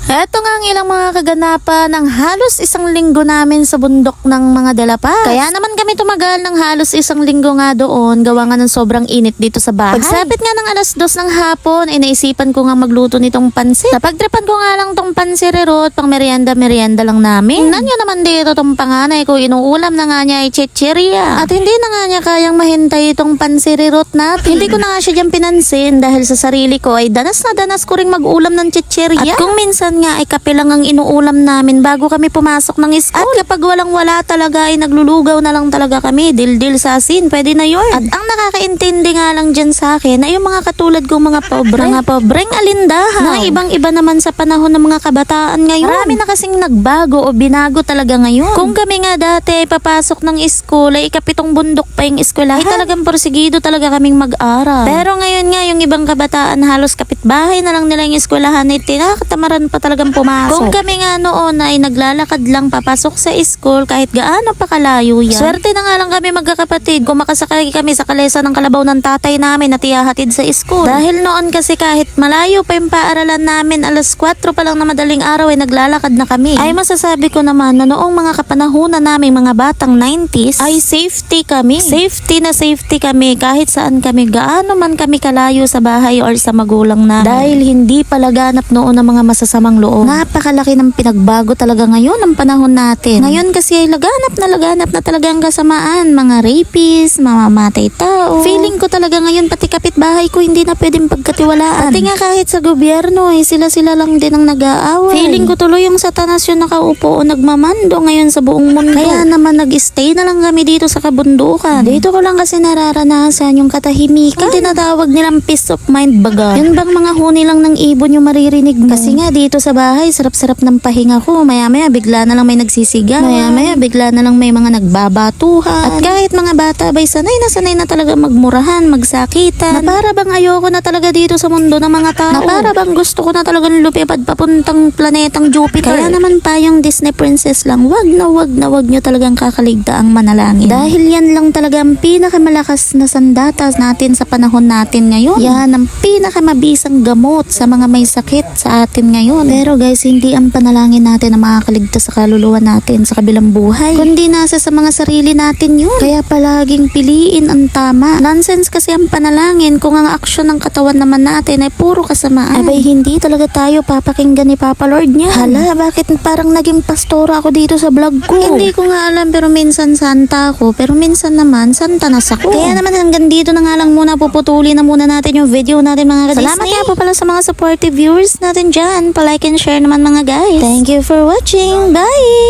Eto nga ang ilang mga kaganapan ng halos isang linggo namin sa bundok ng mga Dalapas. Kaya naman kami tumagal ng halos isang linggo nga doon, gawa nga ng sobrang init dito sa bahay. Pagsapit nga ng alas 2 ng hapon, ay naisipan ko nga magluto nitong pansit. Napagtripan ko nga lang tong pansirirot, pang merienda lang namin. Tingnan nyo naman dito tong panganay ko, inuulam na nga niya ay chichirya. At hindi na nga niya kayang mahintay itong pansirirot natin. Hindi ko na nga siya dyan pinansin dahil sa sarili ko ay danas na danas ko ring mag-ulam ng chichirya. At kung minsan nga ay kape lang ang inuulam namin bago kami pumasok ng school. At kapag walang-wala talaga ay naglulugaw na lang talaga kami. Dil-dil sa asin, pwede na yun. At ang nakakaintindi nga lang dyan sa akin ay yung mga katulad kong mga pobreng alindahan na ibang-iba naman sa panahon ng mga kabataan ngayon. Marami na kasing nagbago o binago talaga ngayon. Kung kami nga dati ay papasok ng school ay ikapitong bundok pa yung eskwelahan, ay talagang porsigido talaga kaming mag-aral. Pero ngayon nga yung ibang kabataan halos kapitbahay na lang nila yung eskwelahan ay tinakatamaran pa talagang pumasok. Kung kami nga noon ay naglalakad lang papasok sa school kahit gaano pa kalayo yan. Swerte na nga lang kami magkakapatid kung makasakay kami sa kalesa ng kalabaw ng tatay namin at ihahatid sa school. Dahil noon kasi kahit malayo pa yung paaralan namin, alas 4 pa lang na madaling araw ay naglalakad na kami. Ay masasabi ko naman na noong mga kapanahunan namin mga batang 90s ay safety kami. Safety na safety kami kahit saan kami, gaano man kami kalayo sa bahay or sa magulang namin. Dahil hindi palaganap noon ng mga masasamang loob. Napakalaki ng pinagbago talaga ngayon ng panahon natin. Ngayon kasi ay laganap na talagang kasamaan. Mga rapists, mamamatay tao. Feeling ko talaga ngayon pati kapitbahay ko hindi na pwedeng pagkatiwalaan. Pati nga kahit sa gobyerno ay sila lang din ang nag-aaway. Feeling ko tuloy yung satanas yung nakaupo o nagmamando ngayon sa buong mundo. Kaya naman nag-stay na lang kami dito sa kabundukan. Dito ko lang kasi nararanasan yung katahimikan. Yung tinatawag nilang peace of mind baga. Yun bang mga huni lang ng ibon yung maririnig mo? Kasi nga dito sa bahay, sarap-sarap ng pahinga ko. Maya-maya bigla na lang may nagsisigaw. Maya-maya bigla na lang may mga nagbabatuhan. At kahit mga bata bay sanay na talaga magmurahan, magsakitan. Na para bang ayoko na talaga dito sa mundo ng mga tao. Na para bang gusto ko na talagang lumipad papuntang planetang Jupiter. Kaya naman tayong Disney princess lang, wag nyo talagang kakaligta ang manalangin. Dahil yan lang talaga ang pinakamalakas na sandatas natin sa panahon natin ngayon. Yan ang pinakamabisang gamot sa mga may sakit sa atin ngayon. Pero guys, hindi ang panalangin natin ang makakaligtas sa kaluluwa natin sa kabilang buhay, kundi nasa sa mga sarili natin yun. Kaya palaging piliin ang tama. Nonsense kasi ang panalangin kung ang aksyon ng katawan naman natin ay puro kasamaan. Abay, hindi talaga tayo papakinggan ni Papa Lord niya. Hala, bakit parang naging pastora ako dito sa vlog ko? Hindi ko nga alam, pero minsan santa ako, pero minsan naman santanas ako. Kaya naman hanggang dito na nga lang muna, puputulin na muna natin yung video natin mga ka-Disney. Salamat nga po pala sa mga supportive viewers natin dyan. Pa-like and share naman mga guys. Thank you for watching. Bye!